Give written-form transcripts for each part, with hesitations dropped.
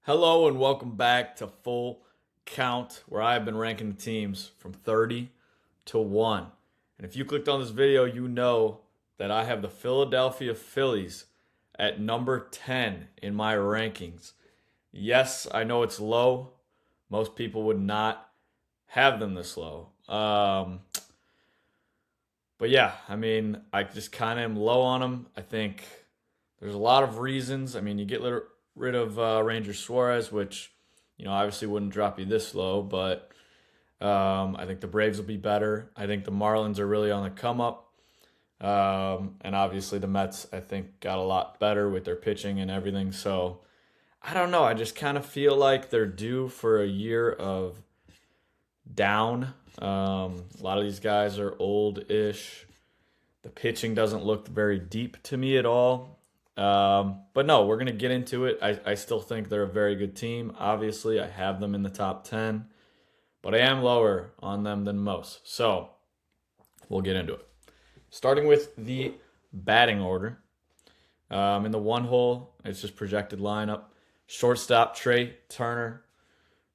Hello and welcome back to Full Count, where I've been ranking the teams from 30 to 1. And if you clicked on this video, you know that I have the Philadelphia Phillies at number 10 in my rankings. Yes, I know it's low. Most people would not have them this low. But yeah, I just kind of am low on them. I think there's a lot of reasons. You get rid of Ranger Suarez, which obviously wouldn't drop you this low, but I think the Braves will be better. I think the Marlins are really on the come up, and obviously the Mets I think got a lot better with their pitching and everything. So I don't know. I just kind of feel like they're due for a year of down. A lot of these guys are old-ish. The pitching doesn't look very deep to me at all. But no, we're going to get into it. I still think they're a very good team. Obviously, I have them in the top 10, but I am lower on them than most. So we'll get into it. Starting with the batting order. In the one hole, it's just projected lineup. Shortstop, Trey Turner.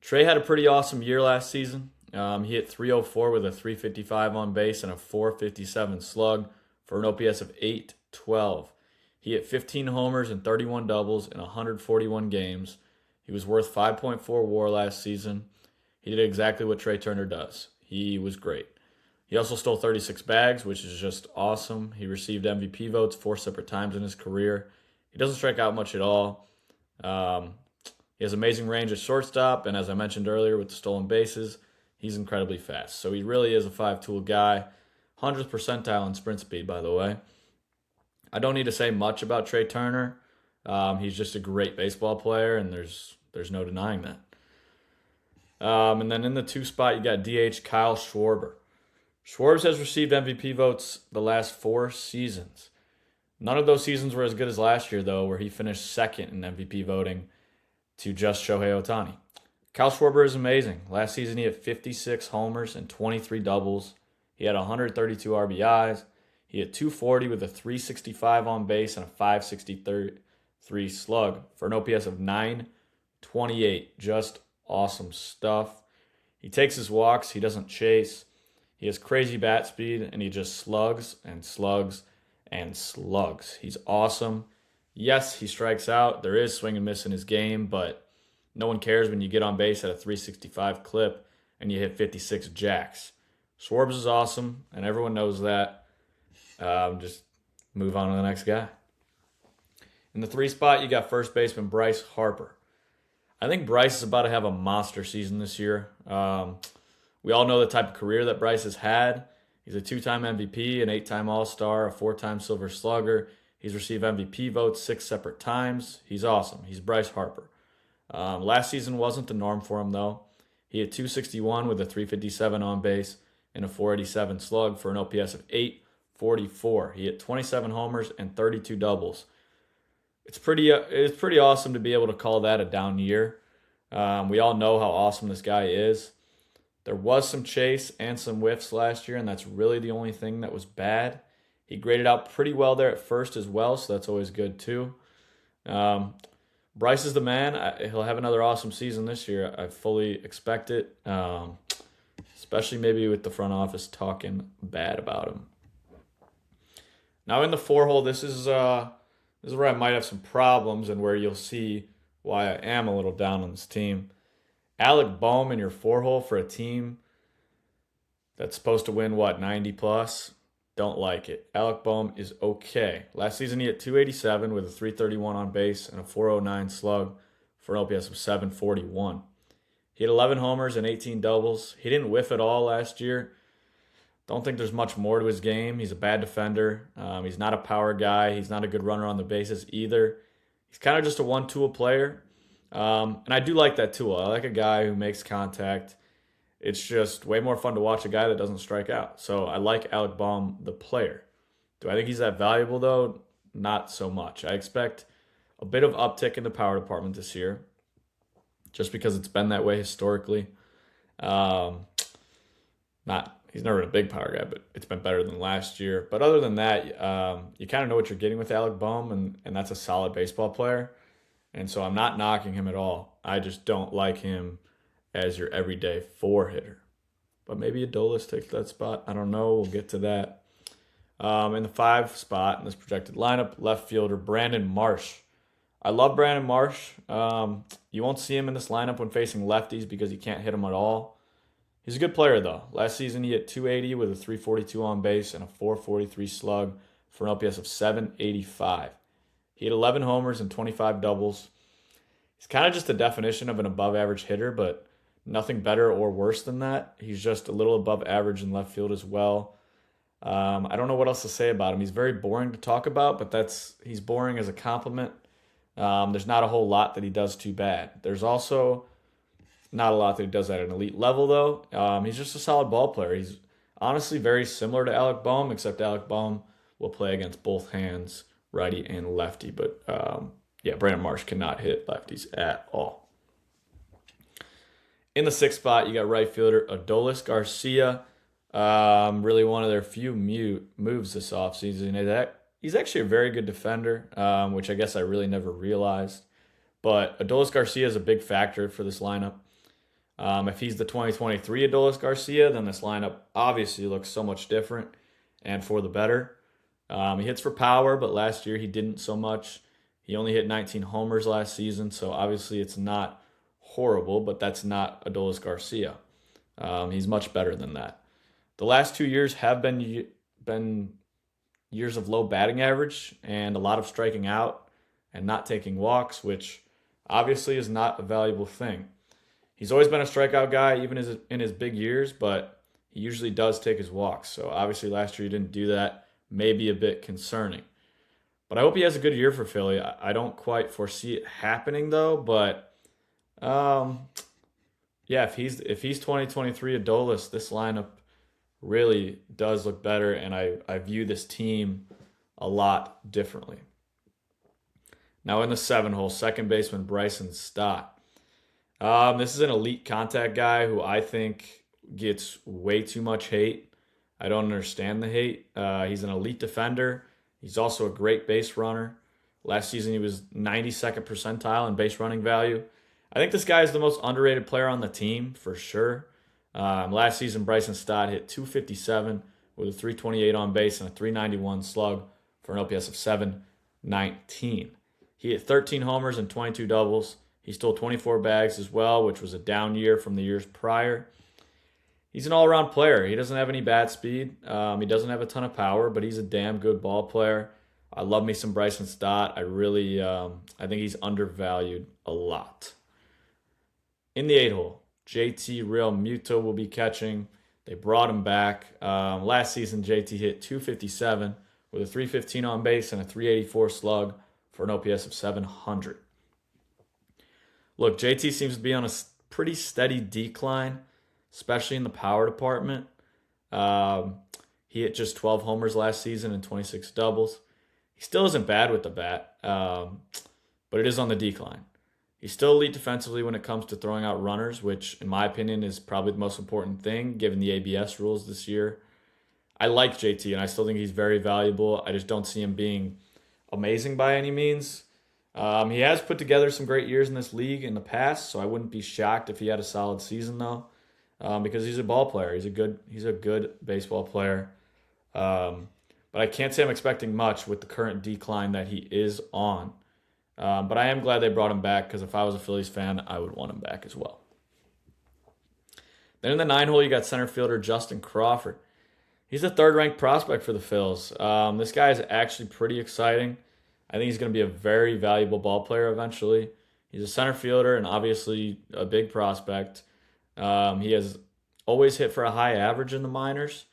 Trey had a pretty awesome year last season. He hit 304 with a 355 on base and a 457 slug for an OPS of 812. He hit 15 homers and 31 doubles in 141 games. He was worth 5.4 WAR last season. He did exactly what Trey Turner does. He was great. He also stole 36 bags, which is just awesome. He received MVP votes 4 separate times in his career. He doesn't strike out much at all. He has amazing range at shortstop, and as I mentioned earlier with the stolen bases, he's incredibly fast. So he really is a five-tool guy. 100th percentile in sprint speed, by the way. I don't need to say much about Trey Turner. He's just a great baseball player, and there's no denying that. And then in the two spot, you got DH Kyle Schwarber. Schwarber has received MVP votes the last 4 seasons. None of those seasons were as good as last year, though, where he finished second in MVP voting to just Shohei Ohtani. Kyle Schwarber is amazing. Last season, he had 56 homers and 23 doubles. He had 132 RBIs. He hit 240 with a 365 on base and a 563 slug for an OPS of 928. Just awesome stuff. He takes his walks. He doesn't chase. He has crazy bat speed, and he just slugs and slugs and slugs. He's awesome. Yes, he strikes out. There is swing and miss in his game, but no one cares when you get on base at a 365 clip and you hit 56 jacks. Schwarber is awesome, and everyone knows that. Just move on to the next guy. In the 3 spot, you got first baseman Bryce Harper. I think Bryce is about to have a monster season this year. We all know the type of career that Bryce has had. He's a 2-time MVP, an 8-time All-Star, a 4-time Silver Slugger. He's received MVP votes 6 separate times. He's awesome. He's Bryce Harper. Last season wasn't the norm for him, though. He hit 261 with a 357 on base and a 487 slug for an OPS of 844. He hit 27 homers and 32 doubles. It's pretty awesome to be able to call that a down year. We all know how awesome this guy is. There was some chase and some whiffs last year, and that's really the only thing that was bad. He graded out pretty well there at first as well, so that's always good too. Bryce is the man. He'll have another awesome season this year. I fully expect it, especially maybe with the front office talking bad about him. Now in the 4 hole, this is where I might have some problems and where you'll see why I am a little down on this team. Alec Bohm in your 4 hole for a team that's supposed to win, 90 plus? Don't like it. Alec Bohm is okay. Last season he hit 287 with a 331 on base and a 409 slug for an OPS of 741. He had 11 homers and 18 doubles. He didn't whiff at all last year. Don't think there's much more to his game. He's a bad defender. He's not a power guy. He's not a good runner on the bases either. He's kind of just a one-tool player. And I do like that tool. I like a guy who makes contact. It's just way more fun to watch a guy that doesn't strike out. So I like Alec Bohm, the player. Do I think he's that valuable, though? Not so much. I expect a bit of uptick in the power department this year, just because it's been that way historically. He's never been a big power guy, but it's been better than last year. But other than that, you kind of know what you're getting with Alec Bohm, and that's a solid baseball player. And so I'm not knocking him at all. I just don't like him as your everyday four hitter. But maybe Adolis takes that spot. I don't know. We'll get to that. In the five spot in this projected lineup, left fielder Brandon Marsh. I love Brandon Marsh. You won't see him in this lineup when facing lefties because he can't hit them at all. He's a good player, though. Last season, he hit 280 with a 342 on base and a 443 slug for an OPS of 785. He had 11 homers and 25 doubles. He's kind of just the definition of an above average hitter, but nothing better or worse than that. He's just a little above average in left field as well. I don't know what else to say about him. He's very boring to talk about, but he's boring as a compliment. There's not a whole lot that he does too bad. There's also not a lot that he does at an elite level, though. He's just a solid ball player. He's honestly very similar to Alec Bohm, except Alec Bohm will play against both hands, righty and lefty. But yeah, Brandon Marsh cannot hit lefties at all. In the sixth spot, you got right fielder Adolis Garcia. Really one of their few moves this offseason. He's actually a very good defender, which I guess I really never realized. But Adolis Garcia is a big factor for this lineup. If he's the 2023 Adolis Garcia, then this lineup obviously looks so much different and for the better. He hits for power, but last year he didn't so much. He only hit 19 homers last season, so obviously it's not horrible, but that's not Adolis Garcia. He's much better than that. The last 2 years have been years of low batting average and a lot of striking out and not taking walks, which obviously is not a valuable thing. He's always been a strikeout guy, even in his big years, but he usually does take his walks. So obviously last year he didn't do that. Maybe a bit concerning. But I hope he has a good year for Philly. I don't quite foresee it happening though, but yeah, if he's 2023 Adolis, this lineup really does look better, and I view this team a lot differently. Now in the 7-hole, second baseman Bryson Stott. This is an elite contact guy who I think gets way too much hate. I don't understand the hate. He's an elite defender. He's also a great base runner. Last season he was 92nd percentile in base running value. I think this guy is the most underrated player on the team for sure. Last season, Bryson Stott hit 257 with a 328 on base and a 391 slug for an OPS of 719. He hit 13 homers and 22 doubles. He stole 24 bags as well, which was a down year from the years prior. He's an all-around player. He doesn't have any bat speed. He doesn't have a ton of power, but he's a damn good ball player. I love me some Bryson Stott. I think he's undervalued a lot. In the 8-hole, JT Real Muto will be catching. They brought him back. Last season, JT hit 257 with a 315 on base and a 384 slug for an OPS of 700. Look, JT seems to be on a pretty steady decline, especially in the power department. He hit just 12 homers last season and 26 doubles. He still isn't bad with the bat, but it is on the decline. He's still elite defensively when it comes to throwing out runners, which, in my opinion, is probably the most important thing given the ABS rules this year. I like JT, and I still think he's very valuable. I just don't see him being amazing by any means. He has put together some great years in this league in the past, so I wouldn't be shocked if he had a solid season, though, because he's a ball player. He's a good baseball player. But I can't say I'm expecting much with the current decline that he is on. But I am glad they brought him back because if I was a Phillies fan, I would want him back as well. Then in the 9-hole, you got center fielder Justin Crawford. He's a third-ranked prospect for the Phils. This guy is actually pretty exciting. I think he's going to be a very valuable ball player eventually. He's a center fielder and obviously a big prospect. He has always hit for a high average in the minors.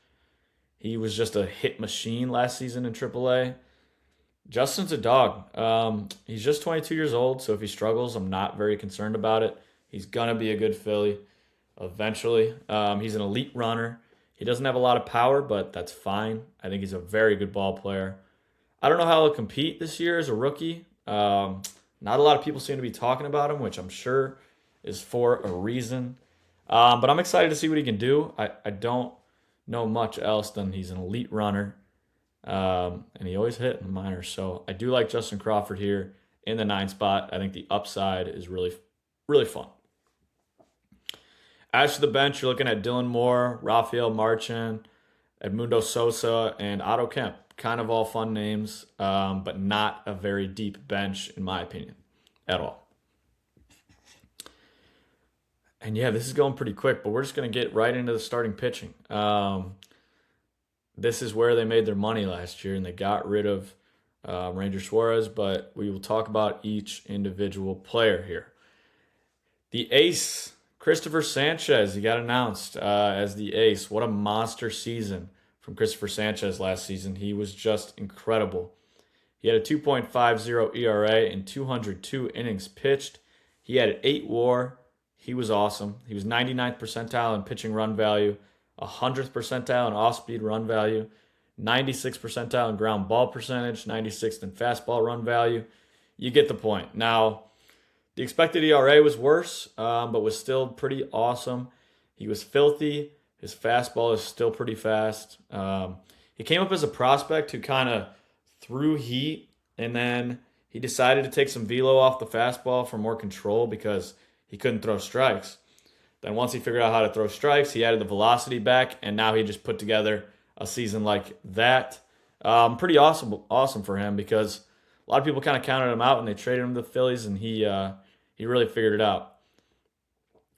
He was just a hit machine last season in AAA. Justin's a dog. He's just 22 years old, so if he struggles, I'm not very concerned about it. He's going to be a good Philly eventually. He's an elite runner. He doesn't have a lot of power, but that's fine. I think he's a very good ball player. I don't know how he'll compete this year as a rookie. Not a lot of people seem to be talking about him, which I'm sure is for a reason. But I'm excited to see what he can do. I don't know much else than he's an elite runner. And he always hit in the minors. So I do like Justin Crawford here in the 9 spot. I think the upside is really, really fun. As for the bench, you're looking at Dylan Moore, Rafael Marchan, Edmundo Sosa, and Otto Kemp. Kind of all fun names, but not a very deep bench, in my opinion, at all. And yeah, this is going pretty quick, but we're just going to get right into the starting pitching. This is where they made their money last year, and they got rid of Ranger Suarez, but we will talk about each individual player here. The ace, Christopher Sanchez, he got announced as the ace. What a monster season from Christopher Sanchez last season. He was just incredible. He had a 2.50 ERA in 202 innings pitched. He had an 8 WAR. He was awesome. He was 99th percentile in pitching run value, 100th percentile in off-speed run value, 96th percentile in ground ball percentage, 96th in fastball run value. You get the point. Now, the expected ERA was worse, but was still pretty awesome. He was filthy. His fastball is still pretty fast. He came up as a prospect who kind of threw heat, and then he decided to take some velo off the fastball for more control because he couldn't throw strikes. Then once he figured out how to throw strikes, he added the velocity back, and now he just put together a season like that. Pretty awesome for him because a lot of people kind of counted him out when they traded him to the Phillies, and he really figured it out.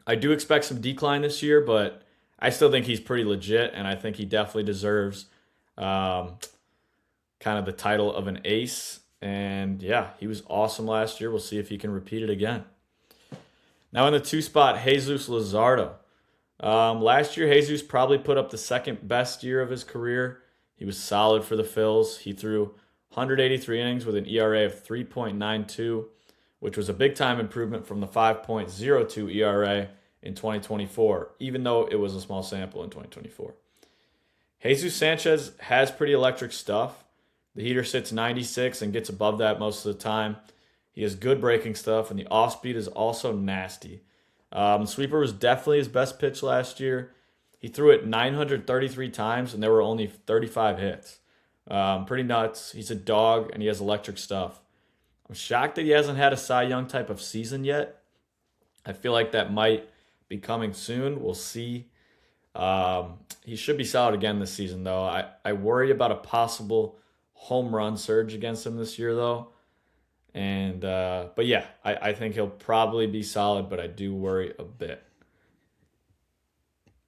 I do expect some decline this year, but I still think he's pretty legit, and I think he definitely deserves kind of the title of an ace. And yeah, he was awesome last year. We'll see if he can repeat it again. Now in the 2 spot, Jesus Luzardo. Last year, Jesus probably put up the second best year of his career. He was solid for the Phils. He threw 183 innings with an ERA of 3.92, which was a big-time improvement from the 5.02 ERA in 2024, even though it was a small sample in 2024. Jesus Sanchez has pretty electric stuff. The heater sits 96 and gets above that most of the time. He has good breaking stuff, and the off-speed is also nasty. Sweeper was definitely his best pitch last year. He threw it 933 times, and there were only 35 hits. Pretty nuts. He's a dog, and he has electric stuff. I'm shocked that he hasn't had a Cy Young type of season yet. I feel like that might be coming soon. We'll see. He should be solid again this season, though. I worry about a possible home run surge against him this year, though. And but yeah, I think he'll probably be solid, but I do worry a bit.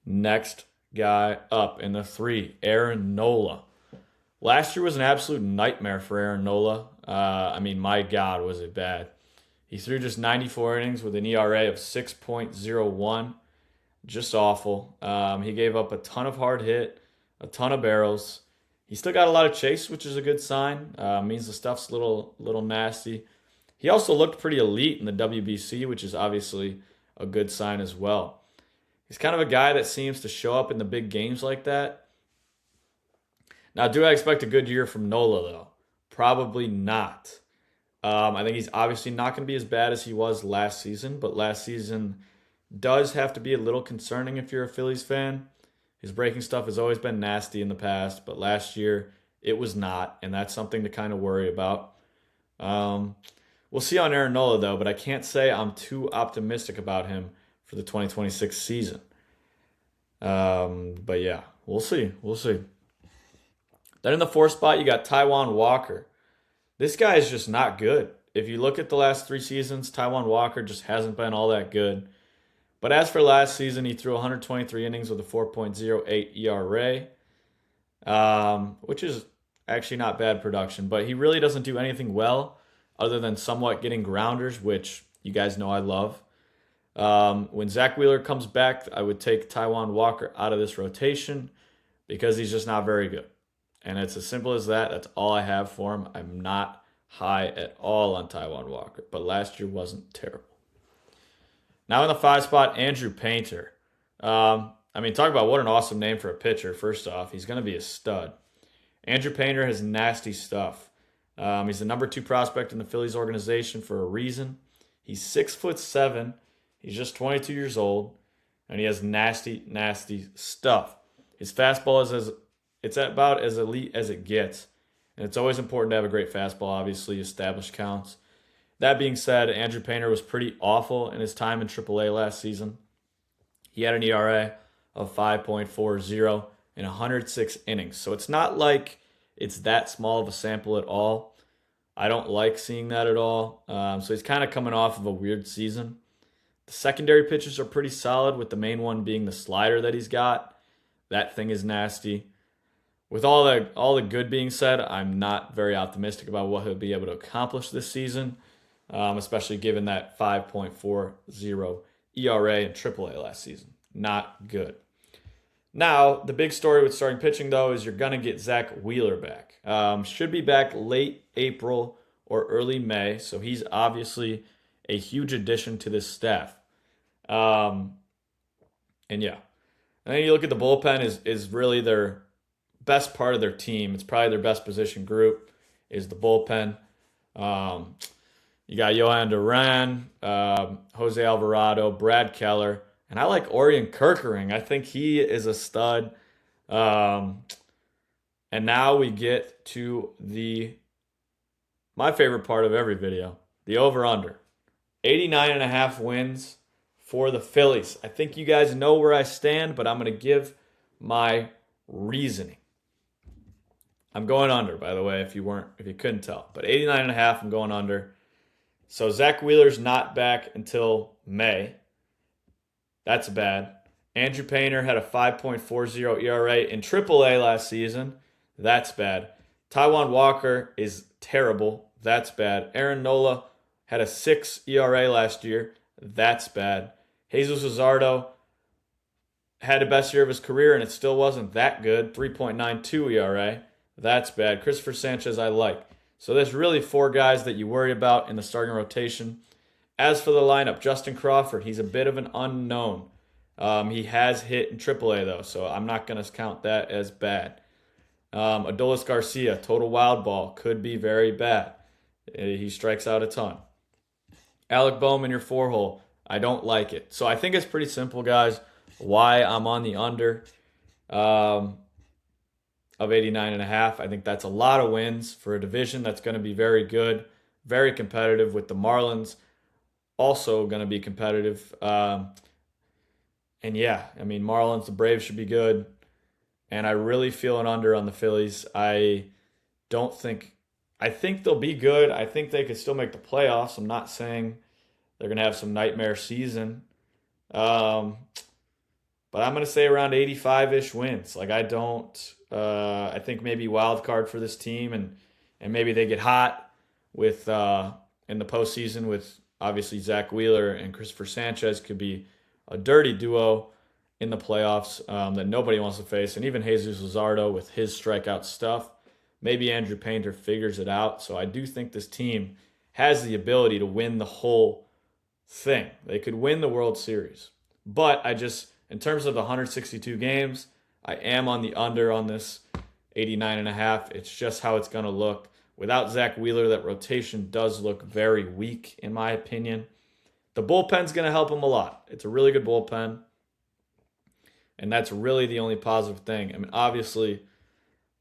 Next guy up in the 3, Aaron Nola. Last year was an absolute nightmare for Aaron Nola. My God, was it bad. He threw just 94 innings with an ERA of 6.01. Just awful. He gave up a ton of hard hit, a ton of barrels. He still got a lot of chase, which is a good sign. Means the stuff's a little nasty. He also looked pretty elite in the WBC, which is obviously a good sign as well. He's kind of a guy that seems to show up in the big games like that. Now, do I expect a good year from Nola, though? Probably not. I think he's obviously not going to be as bad as he was last season, but last season does have to be a little concerning if you're a Phillies fan. His breaking stuff has always been nasty in the past, but last year it was not, and that's something to kind of worry about. We'll see on Aaron Nola, though, but I can't say I'm too optimistic about him for the 2026 season. But yeah, we'll see. Then in the 4th spot, you got Taijuan Walker. This guy is just not good. If you look at the last 3 seasons, Taijuan Walker just hasn't been all that good. But as for last season, he threw 123 innings with a 4.08 ERA, which is actually not bad production. But he really doesn't do anything well other than somewhat getting grounders, which you guys know I love. When Zach Wheeler comes back, I would take Taijuan Walker out of this rotation because he's just not very good. And it's as simple as that. That's all I have for him. I'm not high at all on Taijuan Walker, but last year wasn't terrible. Now in the 5 spot, Andrew Painter. Talk about what an awesome name for a pitcher. First off, he's going to be a stud. Andrew Painter has nasty stuff. He's the number 2 prospect in the Phillies organization for a reason. He's 6'7". He's just 22 years old, and he has nasty, nasty stuff. His fastball it's about as elite as it gets, and it's always important to have a great fastball. Obviously, established counts. That being said, Andrew Painter was pretty awful in his time in AAA last season. He had an ERA of 5.40 in 106 innings. So it's not like it's that small of a sample at all. I don't like seeing that at all. So he's kind of coming off of a weird season. The secondary pitches are pretty solid, with the main one being the slider that he's got. That thing is nasty. With all the good being said, I'm not very optimistic about what he'll be able to accomplish this season, especially given that 5.40 ERA in AAA last season. Not good. Now, the big story with starting pitching, though, is you're going to get Zach Wheeler back. Should be back late April or early May, so he's obviously a huge addition to this staff. And yeah. And then you look at the bullpen is really their best part of their team. It's probably their best position group is the bullpen. You got Johan Duran, Jose Alvarado, Brad Keller, and I like Orion Kerkering. I think he is a stud. And now we get to my favorite part of every video, the over-under. 89.5 wins for the Phillies. I think you guys know where I stand, but I'm going to give my reasoning. I'm going under, by the way, if you couldn't tell. But 89.5, I'm going under. So Zach Wheeler's not back until May. That's bad. Andrew Painter had a 5.40 ERA in AAA last season. That's bad. Taijuan Walker is terrible. That's bad. Aaron Nola had a 6 ERA last year. That's bad. Jesus Luzardo had the best year of his career, and it still wasn't that good. 3.92 ERA. That's bad. Christopher Sanchez, I like. So there's really 4 guys that you worry about in the starting rotation. As for the lineup, Justin Crawford, he's a bit of an unknown. He has hit in AAA, though, so I'm not going to count that as bad. Adolis Garcia, total wild ball, could be very bad. He strikes out a ton. Alec Bowman, your 4-hole, I don't like it. So I think it's pretty simple, guys, why I'm on the under of 89.5. I think that's a lot of wins for a division that's going to be very good, very competitive, with the Marlins also going to be competitive. And yeah, I mean, Marlins, the Braves should be good. And I really feel an under on the Phillies. I think they'll be good. I think they could still make the playoffs. I'm not saying they're going to have some nightmare season. But I'm going to say around 85-ish wins. Like, I think maybe wild card for this team, and maybe they get hot with in the postseason with obviously Zach Wheeler and Christopher Sanchez. Could be a dirty duo in the playoffs that nobody wants to face. And even Jesus Luzardo with his strikeout stuff. Maybe Andrew Painter figures it out. So I do think this team has the ability to win the whole thing. They could win the World Series. But in terms of the 162 games, I am on the under on this 89.5. It's just how it's going to look. Without Zach Wheeler, that rotation does look very weak, in my opinion. The bullpen's going to help them a lot. It's a really good bullpen. And that's really the only positive thing. I mean, obviously,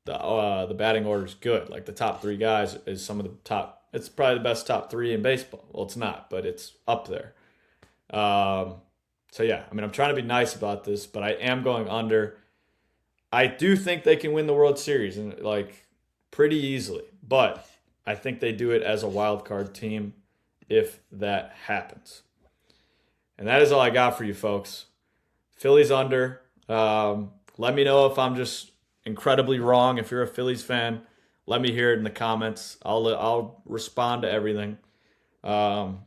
the batting order is good. Like, the top 3 guys is some of the top. It's probably the best top 3 in baseball. Well, it's not, but it's up there. So yeah, I mean, I'm trying to be nice about this, but I am going under. I do think they can win the World Series, and pretty easily. But I think they do it as a wild card team if that happens. And that is all I got for you folks. Phillies under. Let me know if I'm just incredibly wrong. If you're a Phillies fan, let me hear it in the comments. I'll respond to everything. But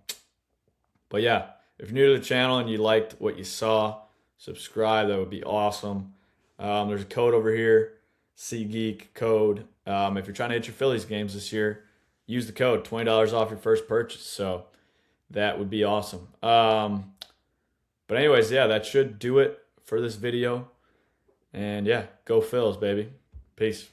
yeah, if you're new to the channel and you liked what you saw, subscribe. That would be awesome. There's a code over here, SeatGeek code. If you're trying to hit your Phillies games this year, use the code, $20 off your first purchase. So that would be awesome. But anyways, yeah, that should do it for this video. And yeah, go Phils, baby. Peace.